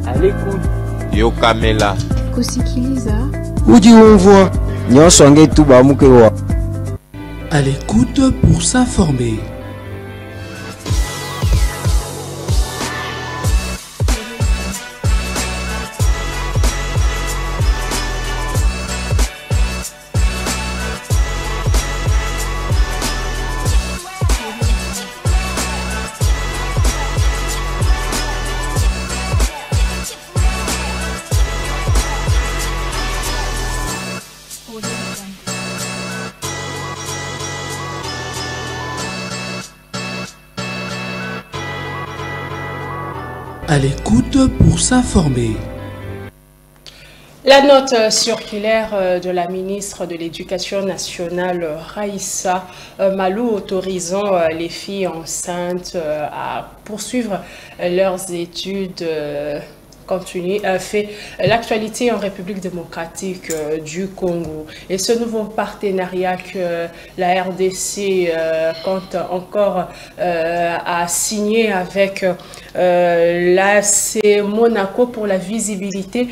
À l'écoute. Yo Kamela. Kusikiliza. Uji umvwa. Nyonso ngetu bamukewa. À l'écoute pour s'informer. À l'écoute pour s'informer. La note circulaire de la ministre de l'Éducation nationale, Raissa Malou, autorisant les filles enceintes à poursuivre leurs études continue, fait l'actualité en République démocratique du Congo. Et ce nouveau partenariat que la RDC compte encore à signer avec l'AC Monaco pour la visibilité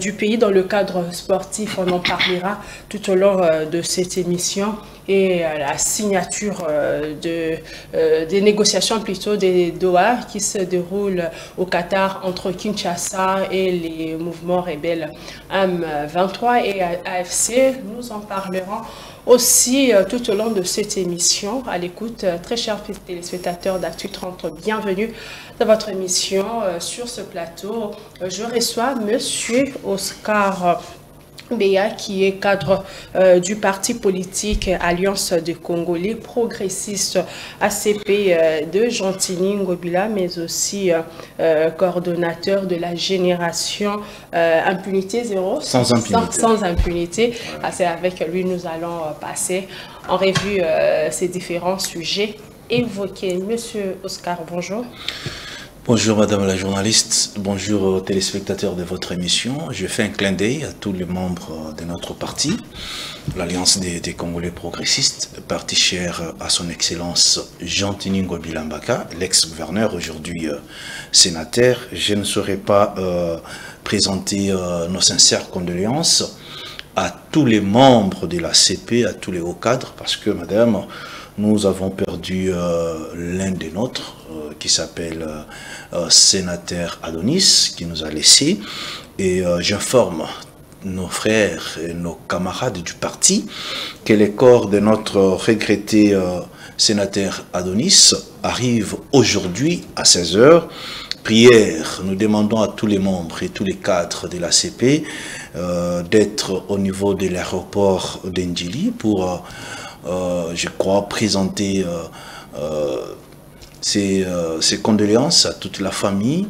du pays dans le cadre sportif. On en parlera tout au long de cette émission. Et la signature des négociations plutôt des Doha qui se déroulent au Qatar entre Kinshasa et les mouvements rebelles M23 et AFC. Nous en parlerons aussi tout au long de cette émission. À l'écoute, très chers téléspectateurs d'Actu 30, bienvenue dans votre émission. Sur ce plateau, je reçois Monsieur Oscar Béa, qui est cadre du parti politique Alliance des Congolais progressistes ACP de Gentilly-Ngobila, mais aussi coordonnateur de la génération Impunité Zéro. Sans impunité. Sans impunité. C'est avec lui nous allons passer en revue ces différents sujets évoqués. Monsieur Oscar, bonjour. Bonjour Madame la journaliste, bonjour aux téléspectateurs de votre émission. Je fais un clin d'œil à tous les membres de notre parti, l'Alliance des Congolais progressistes, parti cher à son excellence Gentilly-Ngobila Mbaka, l'ex-gouverneur, aujourd'hui sénateur. Je ne saurais pas présenter nos sincères condoléances à tous les membres de la CP, à tous les hauts cadres, parce que Madame, nous avons perdu l'un des nôtres, qui s'appelle sénateur Adonis, qui nous a laissés. Et j'informe nos frères et nos camarades du parti que les corps de notre regretté sénateur Adonis arrivent aujourd'hui à 16 h. Prière, nous demandons à tous les membres et tous les cadres de la CP d'être au niveau de l'aéroport d'Ndjili pour, je crois, présenter ses condoléances à toute la famille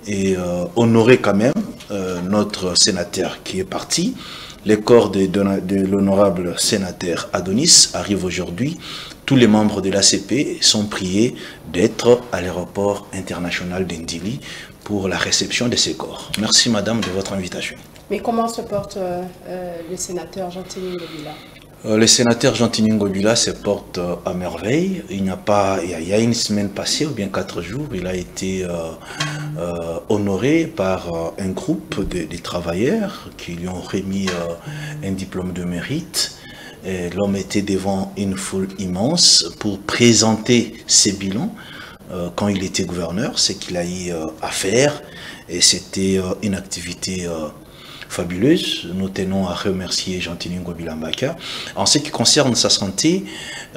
et honorer quand même notre sénateur qui est parti. Les corps de l'honorable sénateur Adonis arrivent aujourd'hui. Tous les membres de l'ACP sont priés d'être à l'aéroport international d'Ndjili pour la réception de ces corps. Merci Madame de votre invitation. Mais comment se porte le sénateur Gentilly-Ngobila? Le sénateur Gentilly-Ngobila se porte à merveille. Il y a une semaine passée, ou bien 4 jours, il a été honoré par un groupe de travailleurs qui lui ont remis un diplôme de mérite. L'homme était devant une foule immense pour présenter ses bilans quand il était gouverneur, ce qu'il a eu à faire. Et c'était une activité fabuleuse. Nous tenons à remercier Gentilly-Ngobila Mbaka. En ce qui concerne sa santé,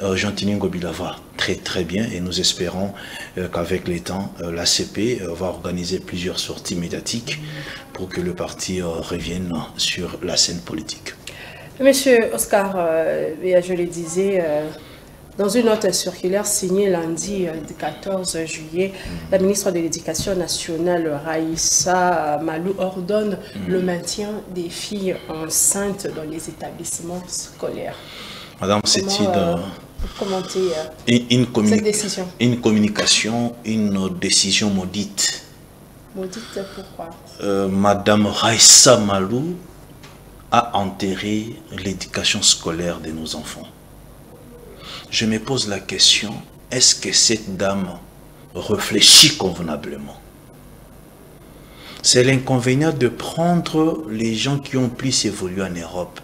Gentilly-Ngobila va très bien et nous espérons qu'avec le temps, l'ACP va organiser plusieurs sorties médiatiques pour que le parti revienne sur la scène politique. Monsieur Oscar, je le disais, dans une note circulaire signée lundi 14 juillet, la ministre de l'Éducation nationale, Raissa Malou, ordonne le maintien des filles enceintes dans les établissements scolaires. Madame, c'est commenter cette décision. Une communication, une décision maudite. Maudite pourquoi? Madame Raissa Malou a enterré l'éducation scolaire de nos enfants. Je me pose la question, est-ce que cette dame réfléchit convenablement? C'est l'inconvénient de prendre les gens qui ont plus évolué en Europe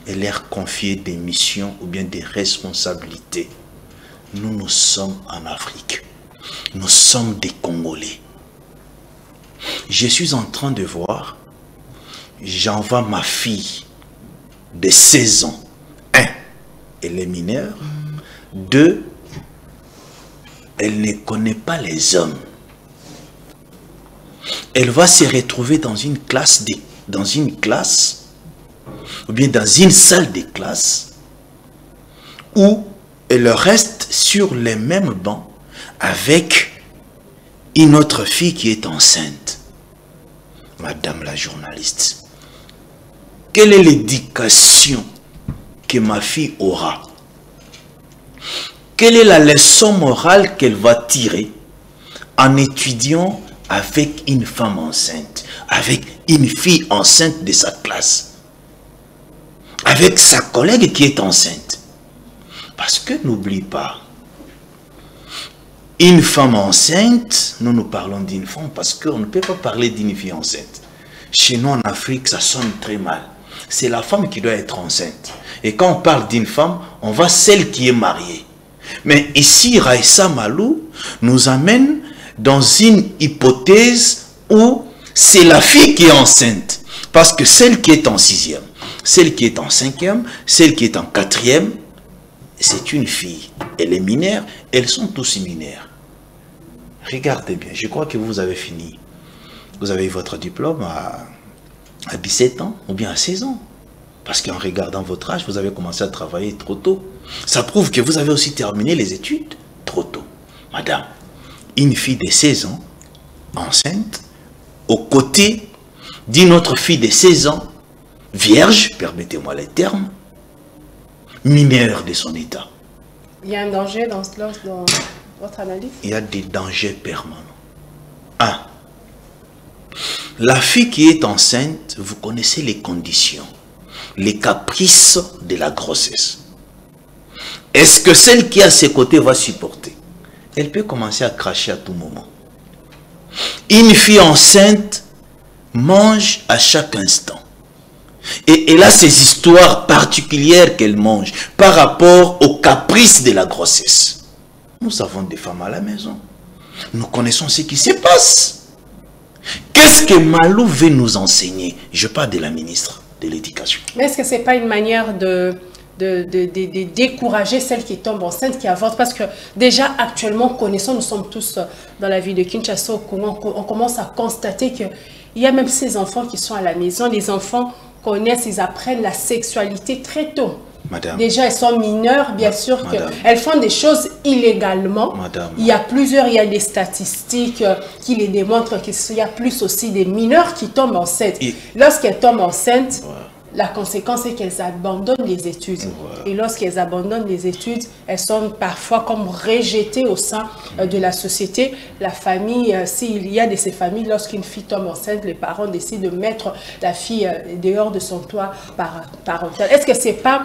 et leur confier des missions ou bien des responsabilités. Nous sommes en Afrique. Nous sommes des Congolais. Je suis en train de voir, j'envoie ma fille de 16 ans. 1, elle est mineure. 2, elle ne connaît pas les hommes. Elle va se retrouver dans une classe, ou bien dans une salle de classe, où elle reste sur les mêmes bancs avec une autre fille qui est enceinte. Madame la journaliste, quelle est l'éducation que ma fille aura? Quelle est la leçon morale qu'elle va tirer en étudiant avec une femme enceinte, avec une fille enceinte de sa classe, avec sa collègue qui est enceinte? Parce que n'oublie pas, une femme enceinte, nous parlons d'une femme parce qu'on ne peut pas parler d'une fille enceinte. Chez nous en Afrique, ça sonne très mal. C'est la femme qui doit être enceinte. Et quand on parle d'une femme, on voit celle qui est mariée. Mais ici, Raissa Malou nous amène dans une hypothèse où c'est la fille qui est enceinte. Parce que celle qui est en 6e, celle qui est en 5e, celle qui est en 4e, c'est une fille. Elle est mineure, elles sont tous mineures. Regardez bien, je crois que vous avez fini. Vous avez eu votre diplôme à 17 ans ou bien à 16 ans. Parce qu'en regardant votre âge, vous avez commencé à travailler trop tôt. Ça prouve que vous avez aussi terminé les études trop tôt. Madame, une fille de 16 ans, enceinte, aux côtés d'une autre fille de 16 ans, vierge, permettez-moi les termes, mineure de son état. Il y a un danger dans votre analyse? Il y a des dangers permanents. 1. La fille qui est enceinte, vous connaissez les conditions, les caprices de la grossesse. Est-ce que celle qui est à ses côtés va supporter? Elle peut commencer à cracher à tout moment. Une fille enceinte mange à chaque instant. Et elle a ces histoires particulières qu'elle mange par rapport aux caprices de la grossesse. Nous avons des femmes à la maison. Nous connaissons ce qui se passe. Qu'est-ce que Malou veut nous enseigner? Je parle de la ministre de l'Éducation. Mais est-ce que ce n'est pas une manière de décourager celles qui tombent enceintes, qui avortent? Parce que déjà, actuellement, connaissons, nous sommes tous dans la ville de Kinshasa, on commence à constater qu'il y a même ces enfants qui sont à la maison. Les enfants connaissent, ils apprennent la sexualité très tôt. Madame. Déjà, elles sont mineures, bien sûr qu'elles font des choses illégalement. Madame. Il y a des statistiques qui les démontrent qu'il y a plus aussi des mineurs qui tombent enceintes. Lorsqu'elles tombent enceintes, la conséquence est qu'elles abandonnent les études. Et lorsqu'elles abandonnent les études, elles sont parfois comme rejetées au sein de la société. La famille, s'il y a de ces familles, lorsqu'une fille tombe enceinte, les parents décident de mettre la fille dehors de son toit parental. Est-ce que ce n'est pas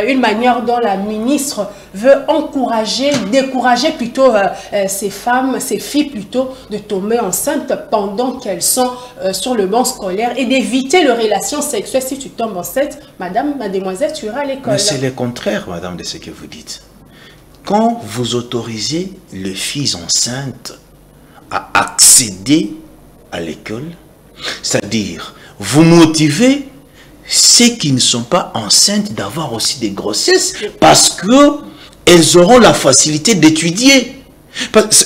une manière dont la ministre veut encourager, décourager plutôt ces femmes, ces filles plutôt, de tomber enceintes pendant qu'elles sont sur le banc scolaire et d'éviter les relations sexuelles? Si tu tombes enceinte, madame, mademoiselle, tu iras à l'école. Mais c'est le contraire, madame, de ce que vous dites. Quand vous autorisez les filles enceintes à accéder à l'école, c'est-à-dire vous motivez ceux qui ne sont pas enceintes d'avoir aussi des grossesses parce qu'elles auront la facilité d'étudier.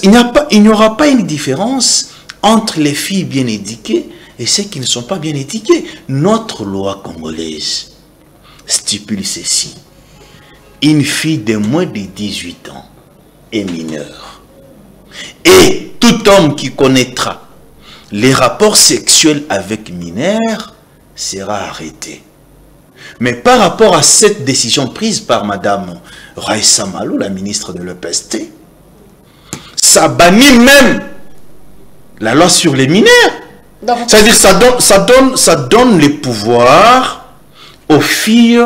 Il n'y aura pas une différence entre les filles bien éduquées et ceux qui ne sont pas bien éduqués. Notre loi congolaise stipule ceci. Une fille de moins de 18 ans est mineure. Et tout homme qui connaîtra les rapports sexuels avec mineurs sera arrêté. Mais par rapport à cette décision prise par Madame Raissa Malou, la ministre de l'EPST, ça bannit même la loi sur les mineurs. C'est-à-dire ça donne le pouvoir aux filles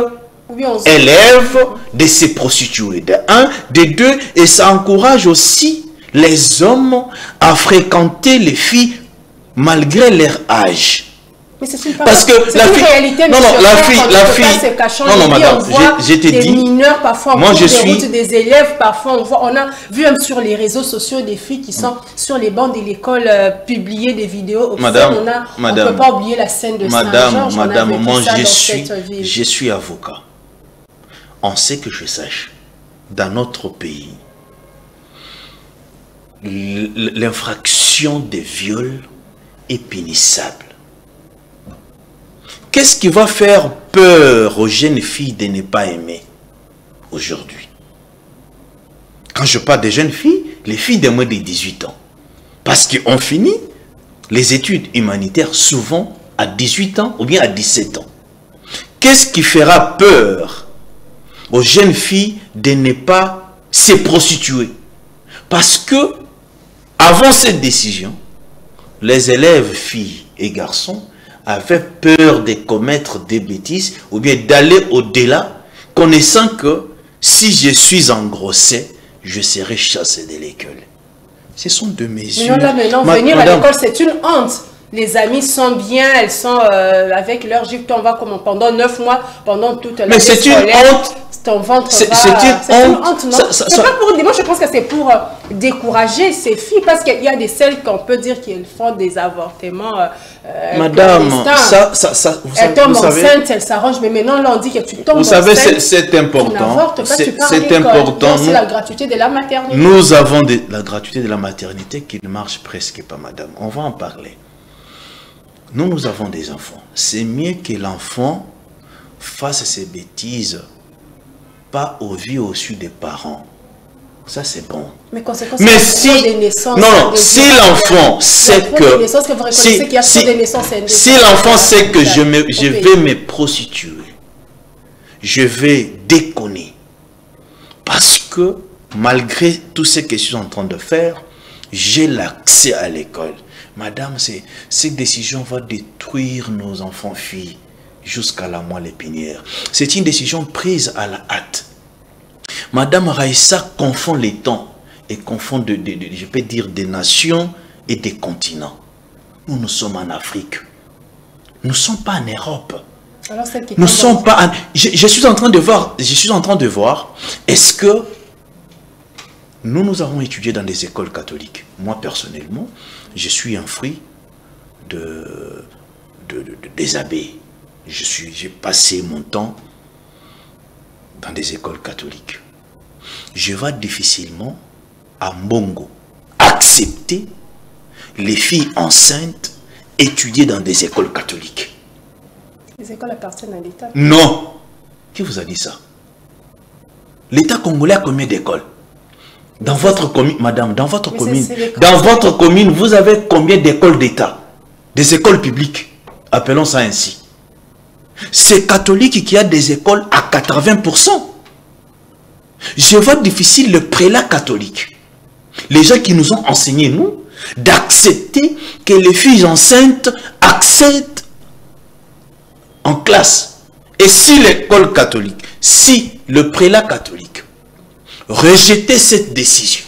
élèves de se prostituer, de un, de deux, et ça encourage aussi les hommes à fréquenter les filles malgré leur âge. Mais c'est parce que la fille, réalité, non, non, la fille, non, non, madame, je t'ai dit, mineurs, parfois, moi je suis des élèves, parfois, on a vu même sur les réseaux sociaux des filles qui sont sur les bancs de l'école publier des vidéos. Madame, on ne peut pas oublier la scène de Saint-Georges. Madame, moi je suis avocat. On sait que je sache, dans notre pays, l'infraction des viols est punissable. Qu'est-ce qui va faire peur aux jeunes filles de ne pas aimer aujourd'hui? Quand je parle des jeunes filles, les filles de moins de 18 ans. Parce qu'on finit les études humanitaires souvent à 18 ans ou bien à 17 ans. Qu'est-ce qui fera peur aux jeunes filles de ne pas se prostituer? Parce que, avant cette décision, les élèves filles et garçons avaient peur de commettre des bêtises ou bien d'aller au-delà, connaissant que si je suis engrossé, je serai chassé de l'école. Ce sont deux mesures. Mais non, là, maintenant, venir à l'école, c'est une honte. Les amis sont bien, elles sont avec leur jupe, on va comme pendant 9 mois, pendant toute la mais c'est une honte. Ton ventre c'est une honte, non? C'est pas pour, moi je pense que c'est pour décourager ces filles, parce qu'il y a des celles qu'on peut dire qu'elles font des avortements. Madame, elles tombent enceintes, elles s'arrangent, mais maintenant là on dit que tu tombes enceinte. Vous savez, c'est important. C'est important. C'est la gratuité de la maternité. Nous avons la gratuité de la maternité qui ne marche presque pas, madame. On va en parler. Nous avons des enfants. C'est mieux que l'enfant fasse ses bêtises pas au vu au su des parents. Ça c'est bon. Mais si l'enfant sait que si l'enfant sait que je vais me prostituer, je vais déconner, parce que malgré tout ce que je suis en train de faire, j'ai l'accès à l'école. Madame, cette décision va détruire nos enfants filles jusqu'à la moelle épinière. C'est une décision prise à la hâte. Madame Raissa confond les temps et confond, je peux dire, des nations et des continents. Nous sommes en Afrique. Nous ne sommes pas en Europe. Alors, nous ne sommes pas en... Je suis en train de voir, est-ce que nous avons étudié dans des écoles catholiques. Moi, personnellement, je suis un fruit des abbés. J'ai passé mon temps dans des écoles catholiques. Je vais difficilement à Mbongo accepter les filles enceintes étudier dans des écoles catholiques. Les écoles appartiennent à l'État. Non. Qui vous a dit ça? L'État congolais a combien d'écoles? Dans votre commune, madame, dans votre commune, vous avez combien d'écoles d'État? Des écoles publiques. Appelons ça ainsi. C'est catholique qui a des écoles à 80%. Je vois difficile le prélat catholique. Les gens qui nous ont enseigné, nous, d'accepter que les filles enceintes accèdent en classe. Et si l'école catholique, si le prélat catholique rejetait cette décision,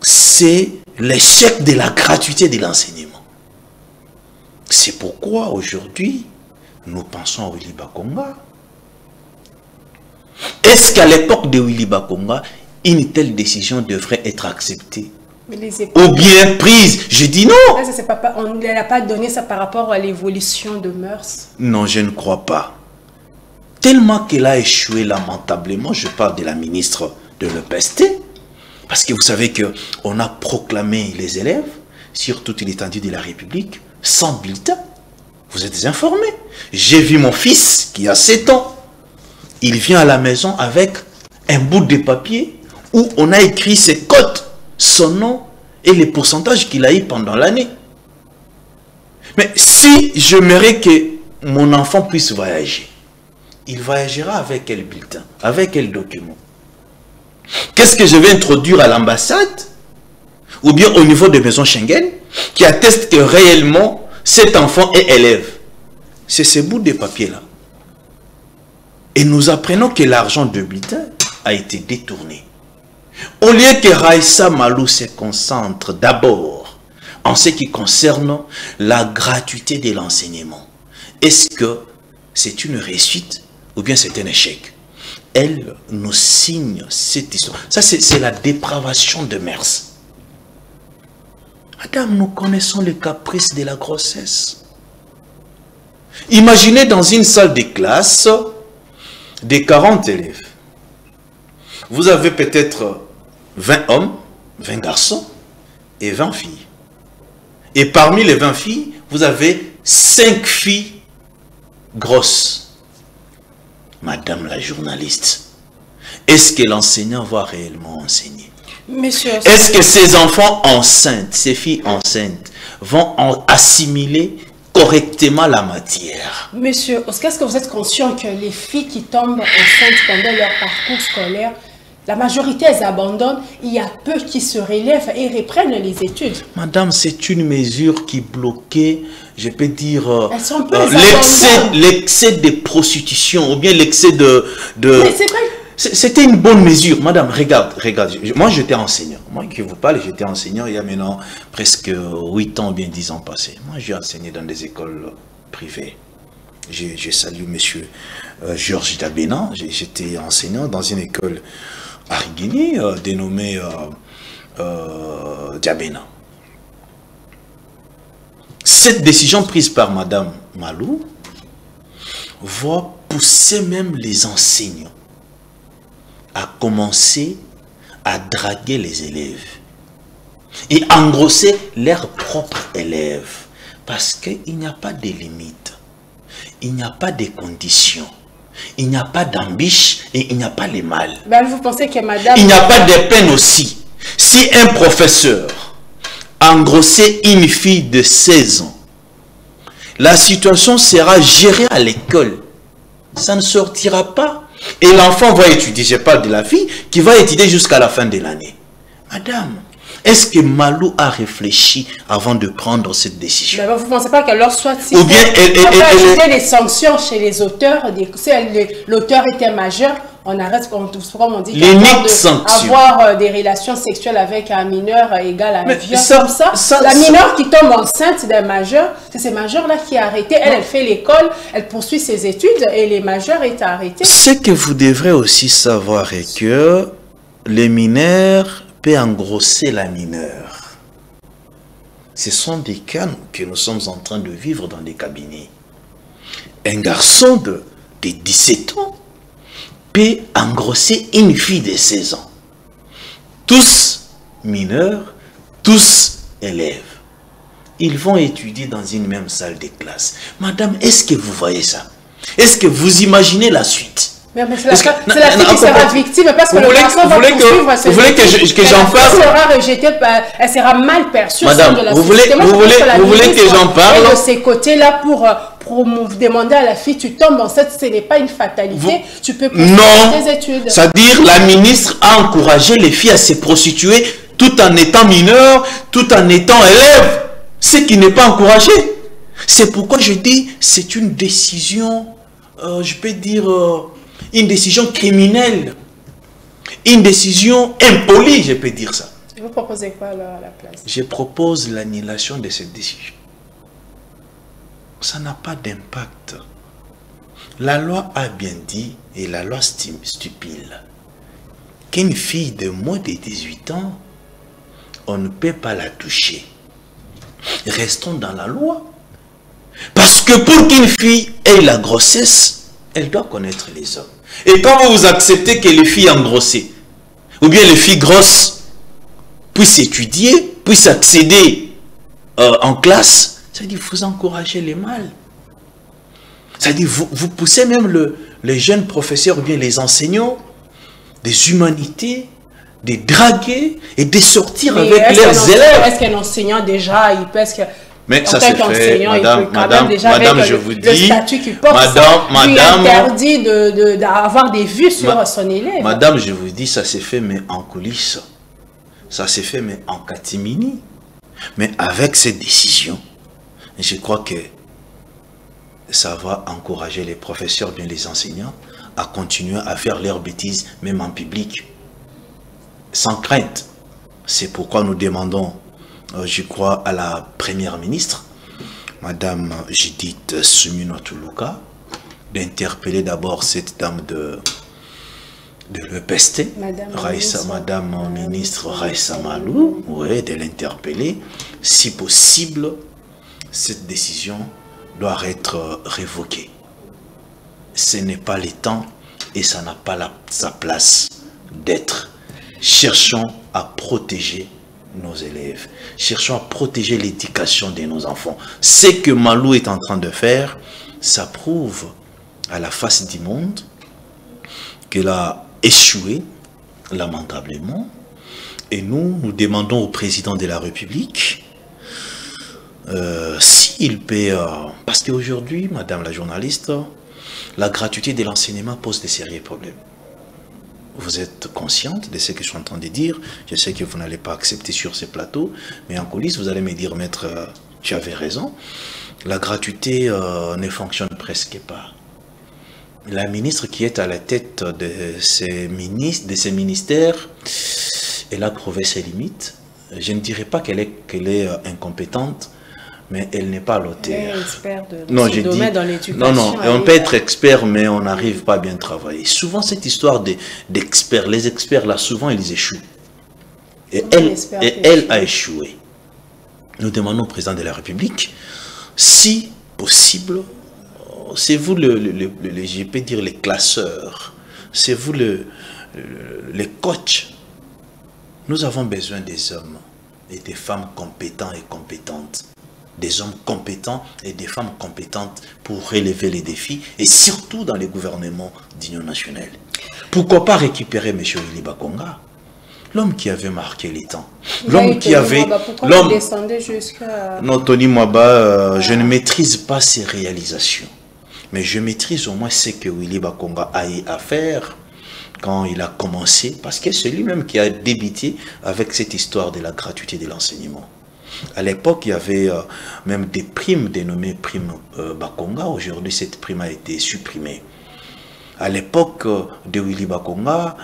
c'est l'échec de la gratuité de l'enseignement. C'est pourquoi aujourd'hui, nous pensons à Willy Bakonga. Est-ce qu'à l'époque de Willy Bakonga, une telle décision devrait être acceptée ou bien prise? Je dis non. On ne l'a pas donné ça par rapport à l'évolution de mœurs. Non, je ne crois pas. Tellement qu'elle a échoué lamentablement, je parle de la ministre de l'EPST, parce que vous savez qu'on a proclamé les élèves sur toute l'étendue de la République sans bulletin. Vous êtes informés. J'ai vu mon fils qui a 7 ans. Il vient à la maison avec un bout de papier où on a écrit ses codes, son nom et les pourcentages qu'il a eu pendant l'année. Mais si j'aimerais que mon enfant puisse voyager, il voyagera avec quel bulletin? Avec quel document? Qu'est-ce que je vais introduire à l'ambassade? Ou bien au niveau de maison Schengen, qui atteste que réellement cet enfant est élève? C'est ce bout de papier-là. Et nous apprenons que l'argent de bulletin a été détourné. Au lieu que Raissa Malou se concentre d'abord en ce qui concerne la gratuité de l'enseignement. Est-ce que c'est une réussite ou bien c'est un échec? Elle nous signe cette histoire. Ça, c'est la dépravation de mœurs. Madame, nous connaissons les caprices de la grossesse. Imaginez dans une salle de classe de 40 élèves. Vous avez peut-être 20 hommes, 20 garçons et 20 filles. Et parmi les 20 filles, vous avez 5 filles grosses. Madame la journaliste, est-ce que l'enseignant va réellement enseigner? Monsieur, est-ce que ces enfants enceintes, ces filles enceintes, vont assimiler correctement la matière? Monsieur, est-ce que vous êtes conscient que les filles qui tombent enceintes pendant leur parcours scolaire, la majorité, elles abandonnent, il y a peu qui se relèvent et reprennent les études? Madame, c'est une mesure qui bloquait, je peux dire, l'excès de prostitution, ou bien l'excès de... Mais c'est vrai. C'était une bonne mesure. Madame, regarde. Moi, j'étais enseignant. Moi qui vous parle, j'étais enseignant il y a maintenant presque 8 ans, bien 10 ans passés. Moi, j'ai enseigné dans des écoles privées. Je salue monsieur Georges Diabena. J'étais enseignant dans une école à Riguigny, dénommée Diabena. Cette décision prise par Madame Malou va pousser même les enseignants à commencer à draguer les élèves et engrosser leurs propres élèves, parce qu'il n'y a pas de limites, il n'y a pas de conditions, il n'y a pas d'ambition et il n'y a pas les mal. Ben, vous pensez que madame... Il n'y a pas de peine aussi. Si un professeur engrossait une fille de 16 ans, la situation sera gérée à l'école. Ça ne sortira pas. Et l'enfant va étudier, je parle de la fille, qui va étudier jusqu'à la fin de l'année. Madame, est-ce que Malou a réfléchi avant de prendre cette décision? Vous ne pensez pas qu'elle leur soit... Ou bien elle ajouter les sanctions chez les auteurs. Si l'auteur était majeur, on arrête, comme on dit, avoir des relations sexuelles avec un mineur égal à un viol. La mineure qui tombe enceinte d'un majeur, c'est ces majeurs-là qui est arrêté. Elle fait l'école, elle poursuit ses études et les majeurs est arrêtés. Ce que vous devrez aussi savoir est que les mineurs peuvent engrosser la mineure. Ce sont des cas que nous sommes en train de vivre dans des cabinets. Un garçon de 17 ans peut engrosser une fille de 16 ans. Tous mineurs, tous élèves. Ils vont étudier dans une même salle de classe. Madame, est-ce que vous voyez ça? Est-ce que vous imaginez la suite? Mais c'est la fille qui sera victime parce que le garçon va poursuivre. Vous voulez que j'en parle? Elle sera rejetée, elle sera mal perçue. Madame, vous voulez que j'en parle? De ces côtés-là pour demander à la fille, tu tombes enceinte, ce n'est pas une fatalité, tu peux poursuivre tes études. C'est-à-dire la ministre a encouragé les filles à se prostituer tout en étant mineures, tout en étant élèves, ce qui n'est pas encouragé. C'est pourquoi je dis, c'est une décision, je peux dire, une décision criminelle, une décision impolie, je peux dire ça. Vous proposez quoi alors à la place? Je propose l'annulation de cette décision. Ça n'a pas d'impact. La loi a bien dit, et la loi stipule, qu'une fille de moins de 18 ans, on ne peut pas la toucher. Restons dans la loi. Parce que pour qu'une fille ait la grossesse, elle doit connaître les hommes. Et quand vous acceptez que les filles engrossées, ou bien les filles grosses, puissent étudier, puissent accéder en classe, c'est-à-dire vous encouragez les mâles. C'est-à-dire vous poussez même les jeunes professeurs ou bien les enseignants des humanités, de draguer et de sortir avec leurs élèves. Est-ce qu'un enseignant déjà, il peut... Mais ça c'est fait, madame, je vous dis, le statut qu'il porte, lui interdit d'avoir des vues sur son élève. Madame, je vous dis, ça s'est fait, mais en coulisses. Ça s'est fait, mais en catimini. Mais avec cette décision, je crois que ça va encourager les professeurs, bien les enseignants, à continuer à faire leurs bêtises, même en public, sans crainte. C'est pourquoi nous demandons je crois, à la première ministre, Madame Judith Suminwa-Tuluka, d'interpeller d'abord cette dame de l'EPST, Madame ministre Raissa Malou, oui, de l'interpeller. Si possible, cette décision doit être révoquée. Ce n'est pas le temps et ça n'a pas sa place d'être. Cherchons à protéger nos élèves. Cherchons à protéger l'éducation de nos enfants. Ce que Malou est en train de faire, ça prouve à la face du monde qu'elle a échoué lamentablement. Et nous demandons au président de la République s'il peut... parce qu'aujourd'hui, madame la journaliste, la gratuité de l'enseignement pose des sérieux problèmes. Vous êtes consciente de ce que je suis en train de dire. Je sais que vous n'allez pas accepter sur ces plateaux, mais en coulisses, vous allez me dire, maître, tu avais raison. La gratuité ne fonctionne presque pas. La ministre qui est à la tête de ces ministères, elle a prouvé ses limites. Je ne dirais pas qu'elle est incompétente, mais elle n'est pas à l'auteur. Elle est expert de domaine dans l'éducation. Non, on peut être expert, mais on n'arrive pas à bien travailler. Souvent, cette histoire d'experts, les experts, là, souvent, ils échouent. Et elle a échoué. Nous demandons au président de la République, si possible, c'est vous je peux dire les classeurs, c'est vous les coachs. Nous avons besoin des hommes et des femmes compétents et compétentes. Des hommes compétents et des femmes compétentes pour relever les défis et surtout dans les gouvernements d'union nationale. Pourquoi pas récupérer M. Willy Bakonga, l'homme qui avait marqué les temps, l'homme qui avait... Pourquoi il descendait jusqu'à... Non, Tony Mwaba, je ne maîtrise pas ses réalisations, mais je maîtrise au moins ce que Willy Bakonga a eu à faire quand il a commencé, parce que c'est lui-même qui a débuté avec cette histoire de la gratuité de l'enseignement. À l'époque, il y avait même des primes dénommées primes Bakonga. Aujourd'hui, cette prime a été supprimée. À l'époque de Willy Bakonga,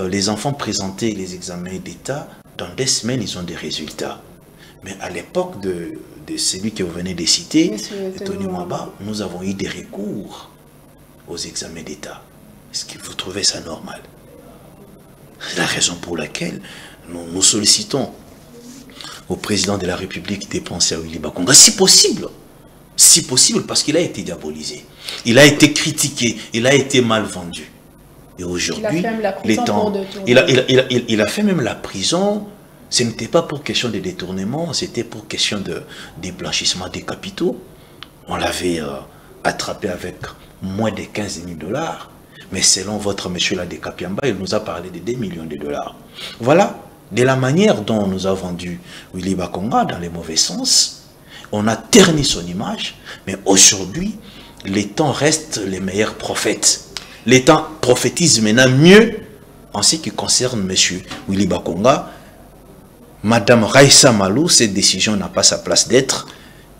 les enfants présentaient les examens d'État. Dans 2 semaines, ils ont des résultats. Mais à l'époque de celui que vous venez de citer, Tony Mwaba, nous avons eu des recours aux examens d'État. Est-ce que vous trouvez ça normal? C'est la raison pour laquelle nous sollicitons au président de la République de penser à Willy Bakonga, si possible, parce qu'il a été diabolisé, il a été critiqué, il a été mal vendu. Et aujourd'hui, il a fait même la prison. Ce n'était pas pour question de détournement, c'était pour question de blanchissement des capitaux. On l'avait attrapé avec moins de 15 000 $. Mais selon votre monsieur là de Kapiamba, il nous a parlé de 2 millions de $. Voilà. De la manière dont on nous a vendu Willy Bakonga dans les mauvais sens, on a terni son image, mais aujourd'hui, les temps restent les meilleurs prophètes. Les temps prophétisent maintenant mieux en ce qui concerne M. Willy Bakonga. Madame Raissa Malou, cette décision n'a pas sa place d'être.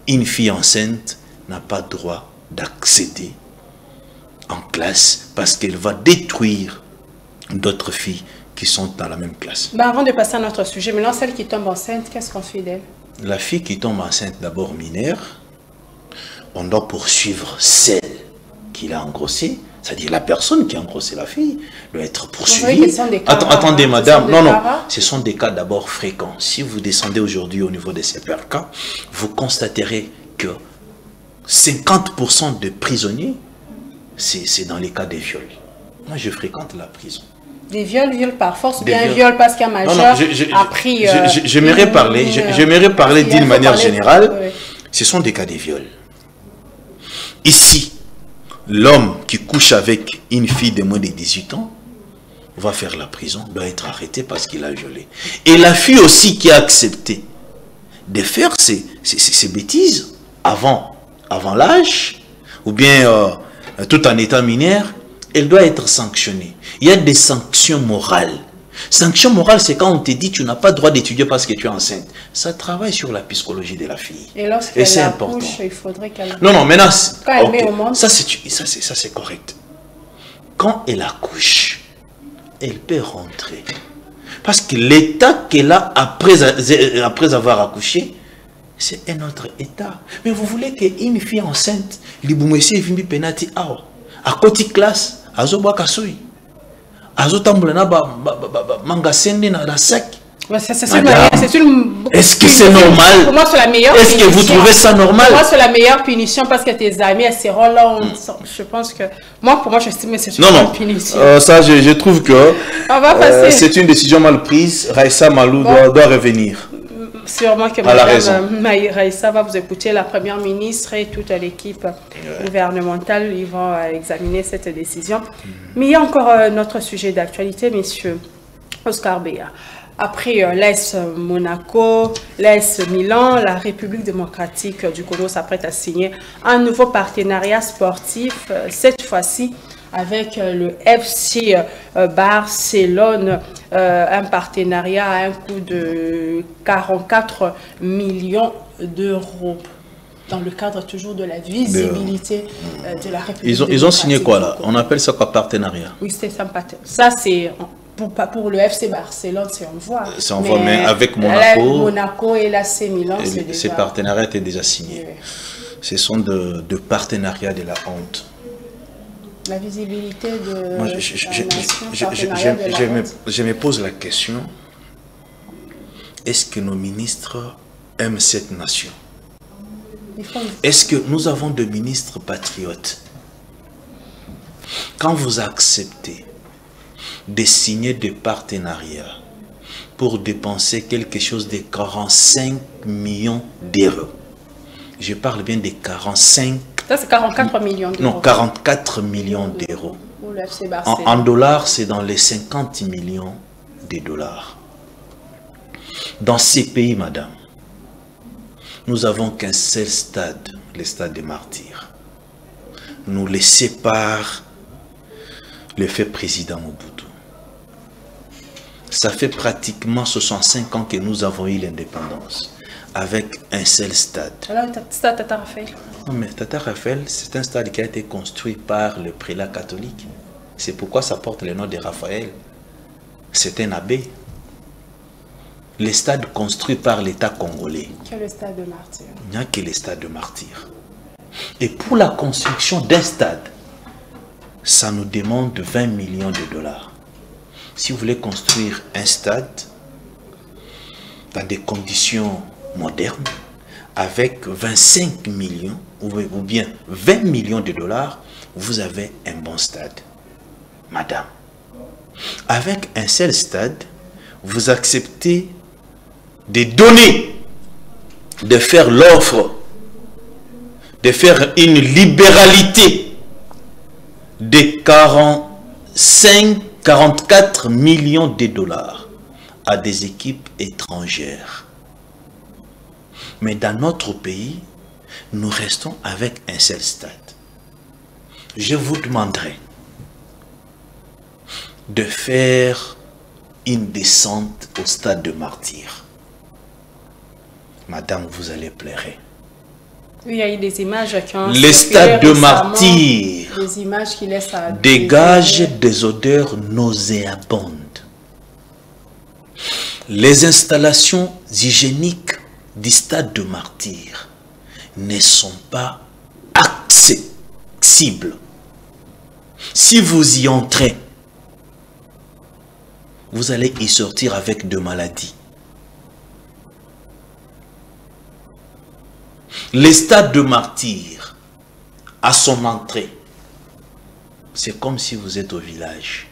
Une fille enceinte n'a pas droit d'accéder en classe parce qu'elle va détruire d'autres filles qui sont dans la même classe. Avant de passer à notre sujet, maintenant celle qui tombe enceinte, qu'est-ce qu'on fait d'elle? La fille qui tombe enceinte, d'abord mineure, on doit poursuivre celle qui l'a engrossée, c'est-à-dire la personne qui a engrossé la fille, doit être poursuivie. Attendez, madame, non, ce sont des cas d'abord fréquents. Si vous descendez aujourd'hui au niveau des CPRK, vous constaterez que 50% de prisonniers, c'est dans les cas des viols. Moi, je fréquente la prison. Des viols par force, bien viol parce qu'un majeur a pris... J'aimerais parler d'une manière générale. Ce sont des cas de viol. Ici, l'homme qui couche avec une fille de moins de 18 ans va faire la prison, doit être arrêté parce qu'il a violé. Et la fille aussi qui a accepté de faire ces bêtises avant l'âge, ou bien tout en étant mineure, elle doit être sanctionnée. Il y a des sanctions morales. Sanction morale, c'est quand on te dit tu n'as pas le droit d'étudier parce que tu es enceinte. Ça travaille sur la psychologie de la fille. Et lorsqu'elle accouche, il faudrait qu'elle... Non, maintenant, quand elle met au monde... ça c'est correct. Quand elle accouche, elle peut rentrer. Parce que l'état qu'elle a après avoir accouché, c'est un autre état. Mais vous voulez qu'une fille enceinte, l'ibumesi vimbi penati ao, à côté classe, azo boa kasui, azo tambula na mangasende na sec. Est-ce que c'est normal? Pour moi, c'est la meilleure punition. Est-ce que vous trouvez ça normal? Pour moi, c'est la meilleure punition parce que tes amis, elles seront là. Je pense que... Moi, pour moi, j'estime que c'est une punition. Ça, je trouve que c'est une décision mal prise. Raissa Malou doit revenir. Sûrement que Mme Raissa va vous écouter, la première ministre et toute l'équipe gouvernementale, ils vont examiner cette décision. Mais il y a encore notre sujet d'actualité, messieurs. Oscar Béa. Après l'AS Monaco, l'AS Milan, la République démocratique du Congo s'apprête à signer un nouveau partenariat sportif, cette fois-ci avec le FC Barcelone, un partenariat à un coût de 44 millions d'euros. Dans le cadre toujours de la visibilité de la République. Ils ont signé quoi là? On appelle ça quoi, partenariat? Oui, c'est ça. Ça, c'est... Pour le FC Barcelone, c'est en voie. C'est en voie, mais avec Monaco. Monaco et l'AC Milan, c'est déjà... Ces partenariats étaient déjà signés. Oui. Ce sont de partenariats de la honte. La visibilité de... Moi, je me pose la question. Est-ce que nos ministres aiment cette nation? Est-ce que nous avons des ministres patriotes? Quand vous acceptez de signer des partenariats pour dépenser quelque chose de 45 millions d'euros. Je parle bien de 45... Ça, c'est 44 millions d'euros. Non, 44 millions d'euros. En dollars, c'est dans les 50 millions de dollars. Dans ces pays, madame, nous avons qu'un seul stade, le stade des martyrs. Nous les sépare le fait président Mobutu. Ça fait pratiquement 65 ans que nous avons eu l'indépendance avec un seul stade. Alors, stade Tata Raphaël. Non, mais Tata Raphaël, c'est un stade qui a été construit par le prélat catholique. C'est pourquoi ça porte le nom de Raphaël. C'est un abbé. Les stades construits par l'État congolais. Quel est le stade de martyr? Il n'y a que le stade de martyr. Et pour la construction d'un stade, ça nous demande 20 millions de dollars. Si vous voulez construire un stade dans des conditions modernes, avec 25 millions ou bien 20 millions de dollars, vous avez un bon stade. Madame, avec un seul stade, vous acceptez de donner, de faire l'offre, de faire une libéralité de 44 millions de dollars à des équipes étrangères. Mais dans notre pays, nous restons avec un seul stade. Je vous demanderai de faire une descente au stade de martyr. Madame, vous allez pleurer. Oui, il y a eu des images qui ont... Les stades de martyr des images qui laissent à dégagent des odeurs nauséabondes. Les installations hygiéniques du stade de martyr ne sont pas accessibles. Si vous y entrez, vous allez y sortir avec de maladies. Le stade de martyr, à son entrée, c'est comme si vous êtes au village.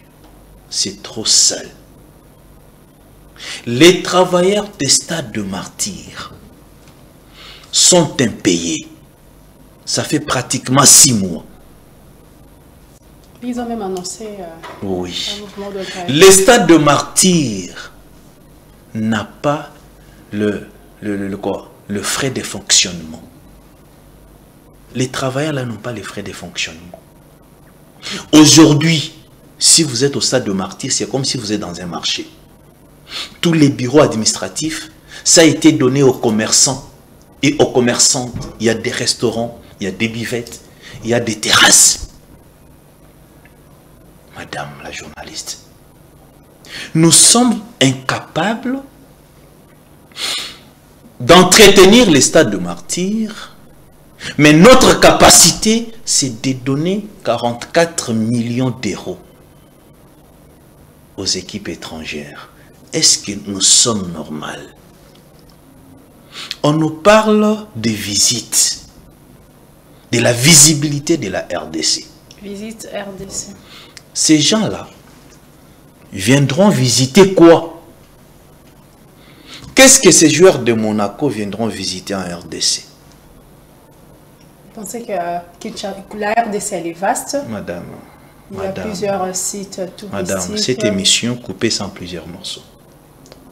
C'est trop sale. Les travailleurs des stades de martyr sont impayés. Ça fait pratiquement 6 mois. Ils ont même annoncé oui. un mouvement de grève. Les stades de martyr n'a pas le frais de fonctionnement. Les travailleurs là n'ont pas les frais de fonctionnement. Aujourd'hui, si vous êtes au stade de martyr, c'est comme si vous êtes dans un marché. Tous les bureaux administratifs, ça a été donné aux commerçants et aux commerçantes. Il y a des restaurants, il y a des buvettes, il y a des terrasses. Madame la journaliste, Nous sommes incapables d'entretenir les stades de martyrs, mais notre capacité, c'est de donner 44 millions d'euros aux équipes étrangères. Est-ce que nous sommes normaux? On nous parle de visites, de la visibilité de la RDC. Visite RDC. Ces gens-là viendront visiter quoi? Qu'est-ce que ces joueurs de Monaco viendront visiter en RDC? Vous pensez que la RDC elle est vaste? Madame, il y a plusieurs sites touristiques. Madame, cette émission coupée sans plusieurs morceaux.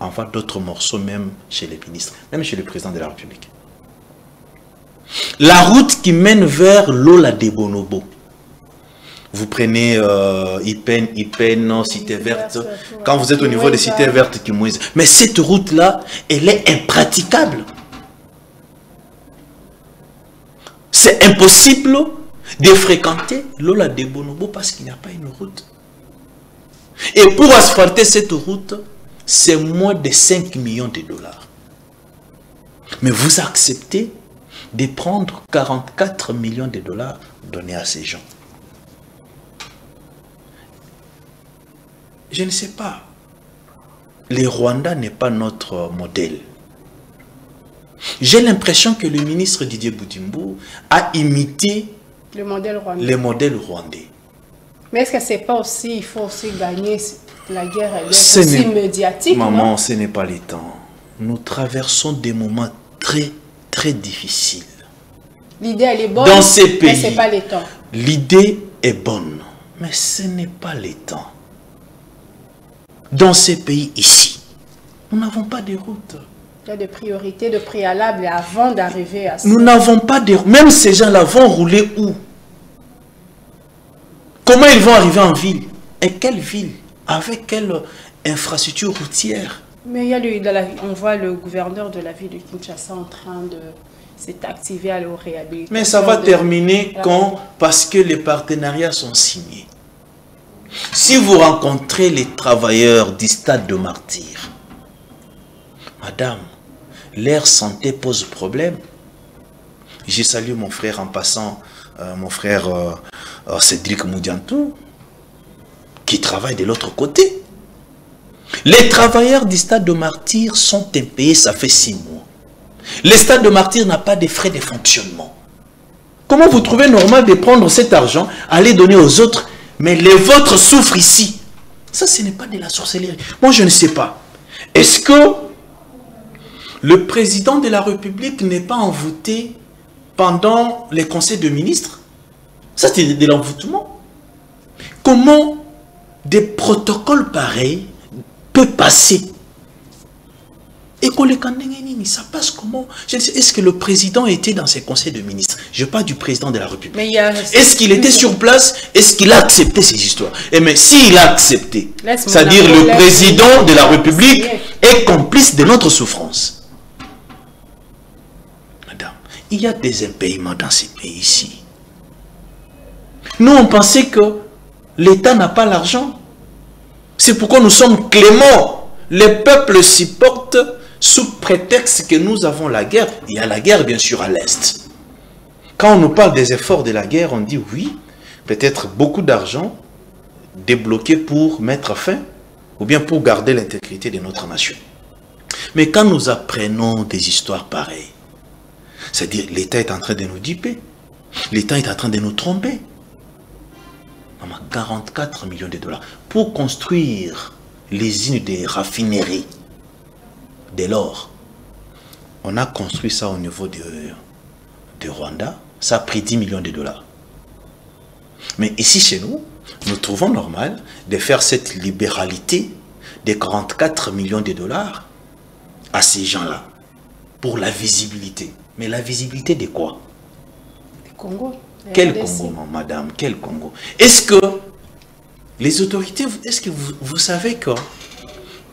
On voit d'autres morceaux même chez les ministres, même chez le président de la République. La route qui mène vers Lola de Bonobo. Vous prenez Ipen, Cité Verte. Quand vous êtes au niveau des Cités Vertes, mais cette route-là, elle est impraticable. C'est impossible de fréquenter Lola de Bonobo parce qu'il n'y a pas une route. Et pour asphalter cette route, c'est moins de 5 millions de dollars. Mais vous acceptez de prendre 44 millions de dollars donnés à ces gens. Je ne sais pas. Le Rwanda n'est pas notre modèle. J'ai l'impression que le ministre Didier Boudimbo a imité le modèle rwandais. Mais est-ce que c'est pas aussi, il faut aussi gagner la guerre, elle est aussi médiatique? Maman, ce n'est pas le temps. Nous traversons des moments très, très difficiles. L'idée, elle est bonne, dans ces pays, mais ce n'est pas le temps. L'idée est bonne, mais ce n'est pas le temps. Dans ces pays ici, nous n'avons pas de route. Il y a des priorités, de préalables avant d'arriver à ça. Nous n'avons pas de... Même ces gens-là vont rouler où? Comment ils vont arriver en ville? Et quelle ville? Avec quelle infrastructure routière? Mais il y a on voit le gouverneur de la ville de Kinshasa en train de s'est activé à la réhabilitation. Mais ça va terminer quand? Parce que les partenariats sont signés. Si vous rencontrez les travailleurs du stade de martyrs, madame, leur santé pose problème. J'ai salué mon frère en passant, mon frère Cédric Moudiantou, qui travaille de l'autre côté. Les travailleurs du stade de martyrs sont impayés, ça fait 6 mois. Le stade de martyrs n'a pas de frais de fonctionnement. Comment vous trouvez normal de prendre cet argent, aller donner aux autres, mais les vôtres souffrent ici? Ça, ce n'est pas de la sorcellerie. Moi, je ne sais pas. Est-ce que le président de la République n'est pas envoûté pendant les conseils de ministres? Ça, c'est de l'envoûtement. Comment des protocoles pareils peuvent passer? Et qu'on les condamne, ça passe comment? Est-ce que le président était dans ces conseils de ministres? Je parle du président de la République. Est-ce qu'il était sur place? Est-ce qu'il a accepté ces histoires? Et mais s'il a accepté, c'est-à-dire le président de la République est complice de notre souffrance. Madame, il y a des impayements dans ces pays-ci. Nous, on pensait que l'État n'a pas l'argent. C'est pourquoi nous sommes cléments. Les peuples supportent sous prétexte que nous avons la guerre. Il y a la guerre, bien sûr, à l'Est. Quand on nous parle des efforts de la guerre, on dit oui, peut-être beaucoup d'argent débloqué pour mettre fin ou bien pour garder l'intégrité de notre nation. Mais quand nous apprenons des histoires pareilles, c'est-à-dire l'État est en train de nous duper, l'État est en train de nous tromper. 44 millions de dollars pour construire les usines de raffinerie de l'or. On a construit ça au niveau de Rwanda. Ça a pris 10 millions de dollars. Mais ici chez nous, nous trouvons normal de faire cette libéralité de 44 millions de dollars à ces gens-là pour la visibilité. Mais la visibilité de quoi? Du Congo. Quel Congo, madame? Quel Congo? Est-ce que les autorités, est-ce que vous savez que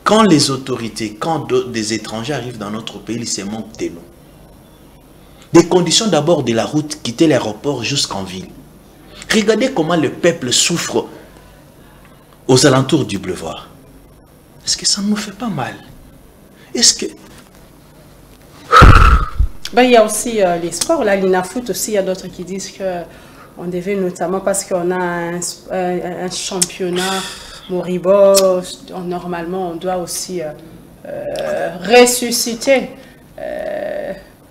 quand les autorités, quand des étrangers arrivent dans notre pays, ils se moquent de nous? Des conditions d'abord de la route, quitter l'aéroport jusqu'en ville. Regardez comment le peuple souffre aux alentours du boulevard. Est-ce que ça ne nous fait pas mal? Est-ce que... Ben, il y a aussi les sports, là, l'INAFOOT aussi, il y a d'autres qui disent qu'on devait notamment parce qu'on a un championnat moribond, normalement on doit aussi ressusciter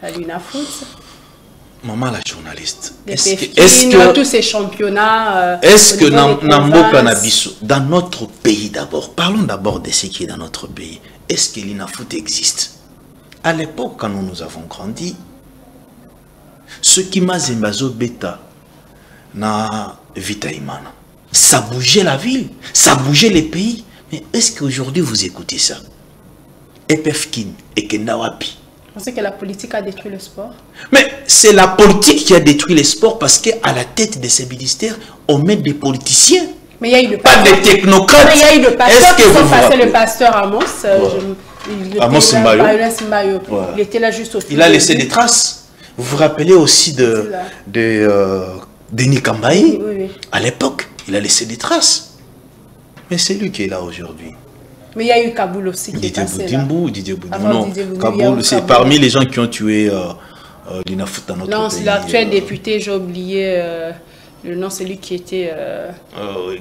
l'INAFOOT. Maman la journaliste, est-ce que tous ces championnats est-ce que dans notre pays d'abord, parlons d'abord de ce qui est dans notre pays, est-ce que l'INAFOOT existe? À l'époque, quand nous avons grandi, ce qui m'a zembazo bêta na Vitaïmana, ça bougeait la ville, ça bougeait les pays. Mais est-ce qu'aujourd'hui vous écoutez ça? Epefkin et Kendawapi. Vous pensez que la politique a détruit le sport? Mais c'est la politique qui a détruit le sport parce qu'à la tête de ces ministères, on met des politiciens. Mais il y a eu le pas des technocrates. Mais il y a eu le pasteur qui sont passés, le pasteur Amos. Amos Simbayo. Il était là juste au Il a laissé des traces. Vous vous rappelez aussi de Denis Kambaye? Oui. À l'époque, il a laissé des traces. Mais c'est lui qui est là aujourd'hui. Mais il y a eu Kaboul aussi qui est passé là. Didier Boudimbo. Non, Kaboul, c'est parmi les gens qui ont tué l'INAFOOT dans notre pays. Non, c'est l'actuel député, j'ai oublié le nom, c'est lui qui était...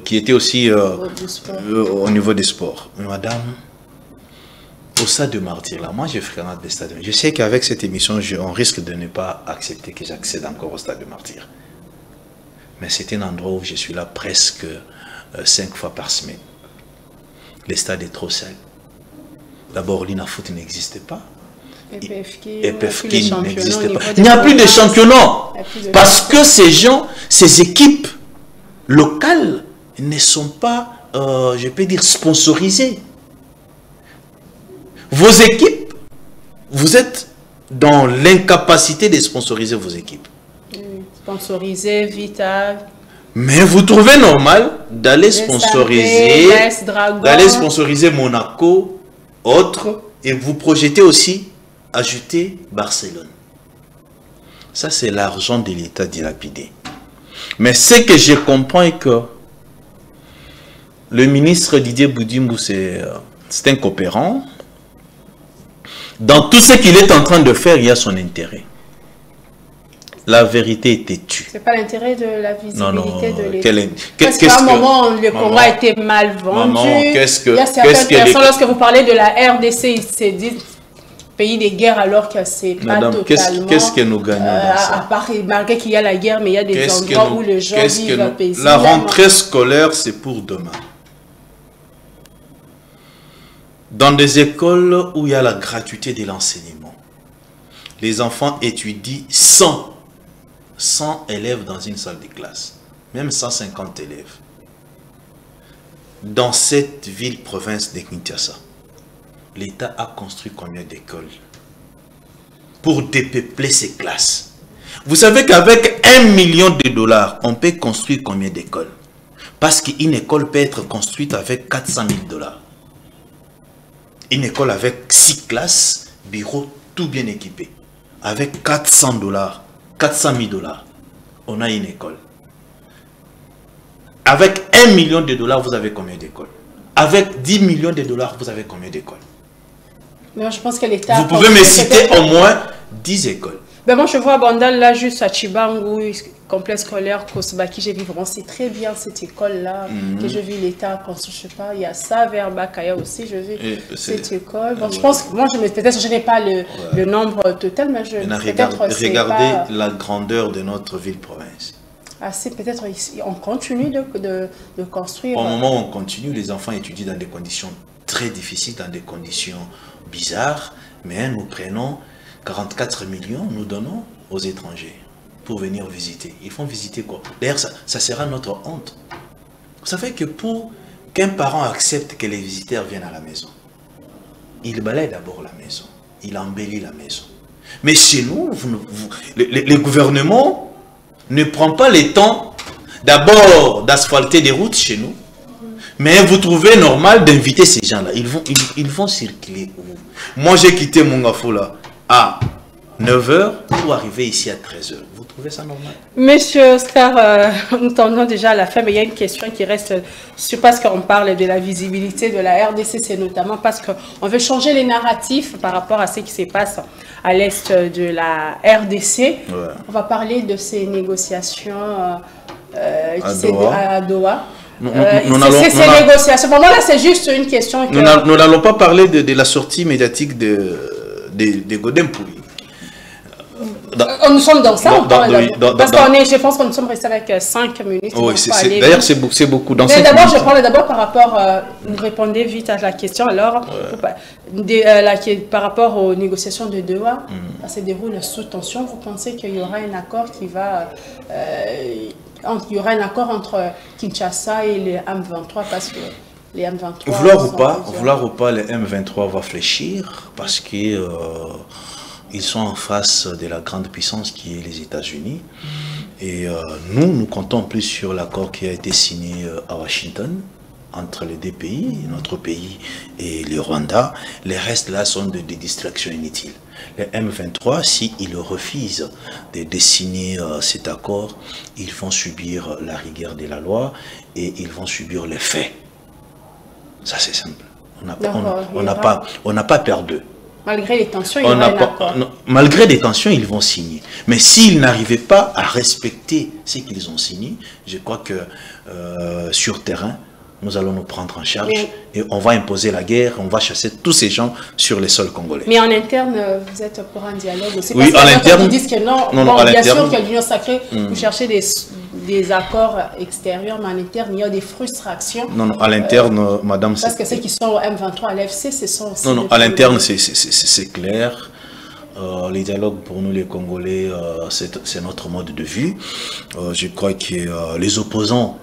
qui était aussi au niveau des sports. Madame, au stade de martyr, là, moi je fréquente des stades. Je sais qu'avec cette émission, on risque de ne pas accepter que j'accède encore au stade de martyr. Mais c'est un endroit où je suis là presque 5 fois par semaine. Le stade est trop sale. D'abord, l'INAFOOT n'existe pas. EPFK n'existe pas. Il n'y a plus de championnat. Parce que ces gens, ces équipes locales ne sont pas, je peux dire, sponsorisées. Vos équipes, vous êtes dans l'incapacité de sponsoriser vos équipes. Sponsoriser, Vita. Mais vous trouvez normal d'aller sponsoriser Monaco, autres, et vous projetez aussi ajouter Barcelone. Ça, c'est l'argent de l'État dilapidé. Mais ce que je comprends est que le ministre Didier Boudimbo, c'est un coopérant. Dans tout ce qu'il est en train de faire, il y a son intérêt. La vérité est têtue. Ce n'est pas l'intérêt de la visibilité de l'État. Parce qu'à un moment, le Congo a été mal vendu. Il y a certaines personnes, lorsque vous parlez de la RDC, ils se disent pays de guerre alors que c'est pas totalement... Qu'est-ce que nous gagnons dans ça? À part, malgré qu'il y a la guerre, mais il y a des endroits où les gens vivent paisiblement. La rentrée scolaire, c'est pour demain. Dans des écoles où il y a la gratuité de l'enseignement, les enfants étudient 100 élèves dans une salle de classe, même 150 élèves. Dans cette ville-province de Kinshasa, l'État a construit combien d'écoles pour dépeupler ces classes? Vous savez qu'avec 1 million de dollars, on peut construire combien d'écoles? Parce qu'une école peut être construite avec 400 000 dollars. Une école avec 6 classes, bureaux, tout bien équipé. Avec 400 dollars, 400 000 dollars, on a une école. Avec 1 million de dollars, vous avez combien d'écoles? Avec 10 millions de dollars, vous avez combien d'écoles? Mais je pense que l'État... Vous pouvez me citer au moins 10 écoles. Ben moi, je vois à Bandal, là, juste à Chibangu, complexe scolaire, Kosbaki, j'ai vu vraiment, c'est très bien cette école-là, que je vis l'État construire, je sais pas, il y a ça, vers Bakaya aussi, je vis cette école. Bon, je pense que moi, peut-être je n'ai pas le nombre total, mais regardez la grandeur de notre ville-province. Ah, c'est peut-être ici, on continue de construire. Au moment où on continue, les enfants étudient dans des conditions très difficiles, dans des conditions bizarres, mais nous prenons 44 millions, nous donnons aux étrangers pour venir visiter. Ils font visiter quoi? D'ailleurs, ça sera notre honte. Vous savez que pour qu'un parent accepte que les visiteurs viennent à la maison, il balaye d'abord la maison, il embellit la maison. Mais chez nous, le gouvernement ne prend pas le temps d'abord d'asphalter des routes chez nous, mais vous trouvez normal d'inviter ces gens-là. Ils vont circuler où? Moi, j'ai quitté mon gafou là. 9h pour arriver ici à 13h. Vous trouvez ça normal? Monsieur Oscar, nous tendons déjà à la fin, mais il y a une question qui reste sur, parce qu'on parle de la visibilité de la RDC, c'est notamment parce qu'on veut changer les narratifs par rapport à ce qui se passe à l'est de la RDC. Ouais. On va parler de ces négociations à Doha. Ces négociations. Pour moi, là, c'est juste une question. Que... Nous n'allons pas parler de la sortie médiatique de Godin Pouy. Nous sommes dans ça, parce je pense que nous sommes restés avec 5 minutes. Oui, d'ailleurs, c'est beaucoup. Mais d'abord, je parle d'abord par rapport, vous répondez vite à la question, alors, par rapport aux négociations de Doha, ça se déroule sous tension. Vous pensez qu'il y aura un accord qui va... il y aura un accord entre Kinshasa et les M23 parce que les M23... Vouloir ou pas, les M23 vont fléchir parce que... ils sont en face de la grande puissance qui est les États-Unis. Et nous comptons plus sur l'accord qui a été signé à Washington entre les deux pays, notre pays et le Rwanda. Les restes là sont des distractions inutiles. Les M23, s'ils refusent de signer cet accord, ils vont subir la rigueur de la loi et ils vont subir les faits. Ça c'est simple. On n'a pas peur d'eux. Malgré les tensions, il y aura un accord. Malgré les tensions, ils vont signer. Mais s'ils n'arrivaient pas à respecter ce qu'ils ont signé, je crois que sur terrain, nous allons nous prendre en charge et on va imposer la guerre, on va chasser tous ces gens sur les sols congolais. Mais en interne, vous êtes pour un dialogue aussi? Oui, en interne. Ils disent que non, bien sûr qu'il y a l'Union sacrée, vous cherchez des accords extérieurs, mais en interne, il y a des frustrations. Non, à l'interne, madame... Parce que ceux qui sont au M23 à l'FC, ce sont aussi... Non, à l'interne, c'est clair. Les dialogues, pour nous, les Congolais, c'est notre mode de vue. Je crois que les opposants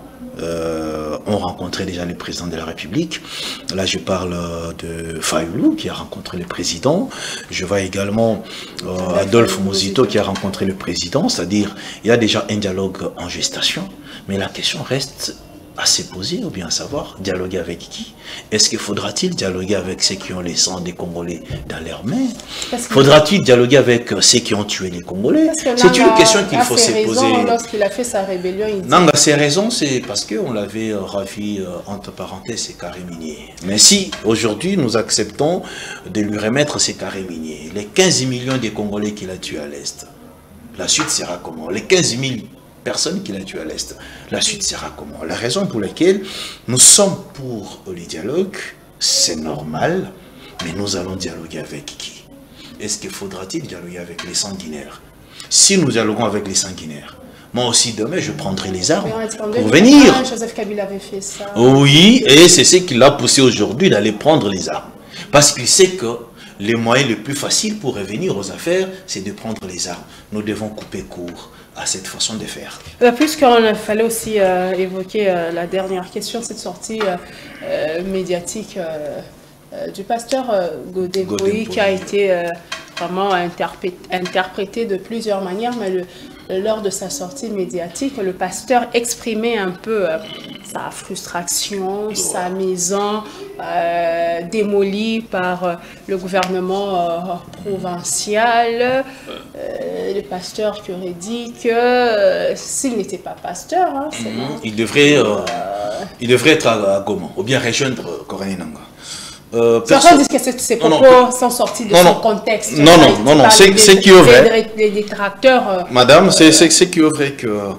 ont rencontré déjà le président de la République. Là, je parle de Fayoulou qui a rencontré le président. Je vois également Adolphe Muzito qui a rencontré le président. C'est-à-dire, il y a déjà un dialogue en gestation. Mais la question reste à se poser ou bien à savoir, dialoguer avec qui? Est-ce qu'il faudra-t-il dialoguer avec ceux qui ont les sangs des Congolais dans leurs mains? Faudra-t-il dialoguer avec ceux qui ont tué les Congolais? C'est une question qu'il faut se poser. Lorsqu'il a fait sa rébellion, il dit... Nanga, ses raisons, c'est parce qu'on l'avait ravi, entre parenthèses, ses carrés miniers. Mais si, aujourd'hui, nous acceptons de lui remettre ses carrés miniers, les 15 millions de Congolais qu'il a tués à l'Est, la suite sera comment? Les 15 000 personnes qu'il a tuées à l'Est, la suite sera comment? La raison pour laquelle nous sommes pour le dialogue, c'est normal, mais nous allons dialoguer avec qui? Est-ce qu'il faudra-t-il dialoguer avec les sanguinaires? Si nous dialoguons avec les sanguinaires, moi aussi demain je prendrai les armes pour venir. Joseph Kabila avait fait ça. Oui, et c'est ce qui l'a poussé aujourd'hui d'aller prendre les armes. Parce qu'il sait que les moyens les plus faciles pour revenir aux affaires, c'est de prendre les armes. Nous devons couper court à cette façon de faire. Puisqu'on fallait aussi évoquer la dernière question, cette sortie médiatique du pasteur Godin Pouy qui a été vraiment interprété de plusieurs manières, mais lors de sa sortie médiatique, le pasteur exprimait un peu sa frustration, sa maison démolie par le gouvernement provincial. Le pasteur qui aurait dit que s'il n'était pas pasteur, hein, il devrait être à Goma, ou bien rejoindre Corneille Nangaa. Certains disent que ces propos sont sortis de son contexte. Non, c'est qui est vrai. Les détracteurs. Madame, c'est qui est vrai que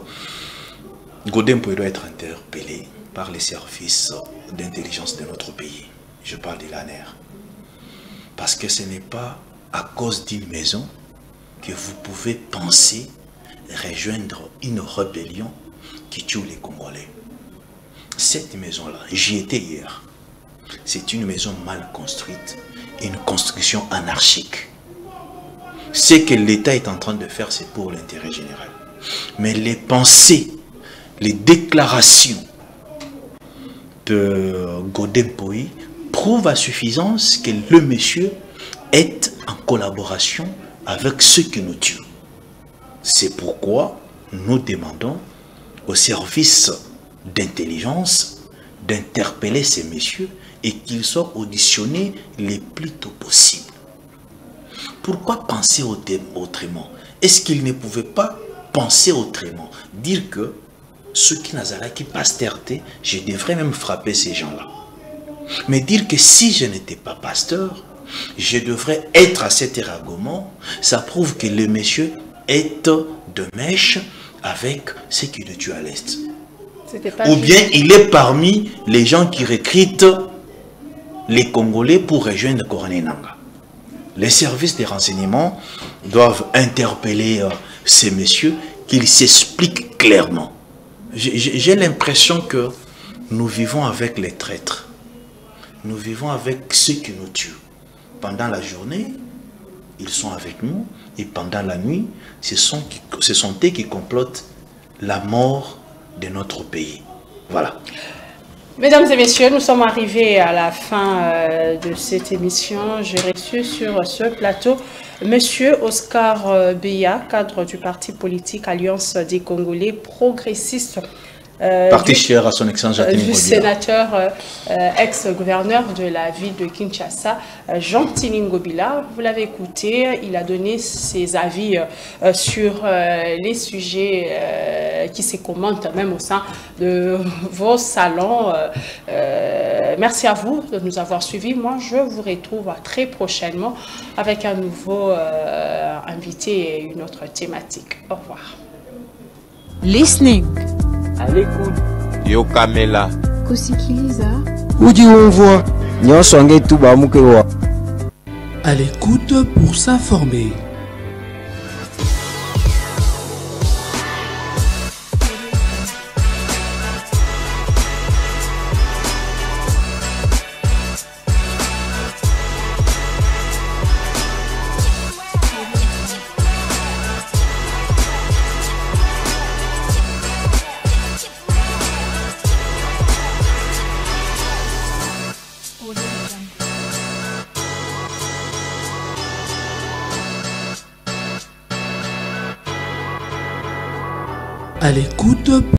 Godin Pouy doit être interpellé par les services d'intelligence de notre pays. Je parle de l'ANER. Parce que ce n'est pas à cause d'une maison que vous pouvez penser rejoindre une rébellion qui tue les Congolais. Cette maison-là, j'y étais hier. C'est une maison mal construite, une construction anarchique. Ce que l'État est en train de faire, c'est pour l'intérêt général. Mais les pensées, les déclarations de Godin Pouy prouvent à suffisance que le monsieur est en collaboration avec ceux qui nous tuent. C'est pourquoi nous demandons aux services d'intelligence d'interpeller ces messieurs et qu'ils soient auditionnés le plus tôt possible Pourquoi penser autrement? Est-ce qu'il ne pouvait pas penser autrement? Dire que ceux qui n'azara qui pasteur, je devrais même frapper ces gens-là. Mais dire que si je n'étais pas pasteur, je devrais être à cet éragement, ça prouve que le monsieur est de mèche avec ce qui le tue à l'Est. Ou bien il est parmi les gens qui recrutent les Congolais pour rejoindre Koroné Nanga. Les services de renseignement doivent interpeller ces messieurs, qu'ils s'expliquent clairement. J'ai l'impression que nous vivons avec les traîtres. Nous vivons avec ceux qui nous tuent. Pendant la journée, ils sont avec nous, et pendant la nuit, ce sont eux qui complotent la mort de notre pays. Voilà. Mesdames et messieurs, nous sommes arrivés à la fin de cette émission. J'ai reçu sur ce plateau Monsieur Oscar Beya, cadre du parti politique Alliance des Congolais progressistes. Parti cher à son excellence du sénateur ex-gouverneur de la ville de Kinshasa, Jean Tiningobila. Vous l'avez écouté, il a donné ses avis sur les sujets qui se commentent même au sein de vos salons. Merci à vous de nous avoir suivis. Moi, je vous retrouve très prochainement avec un nouveau invité et une autre thématique. Au revoir. Listening. À l'écoute. Yo Kamela. Kusikiliza. Udi umvwa nyonso angetuba mukewa. À l'écoute pour s'informer. À l'écoute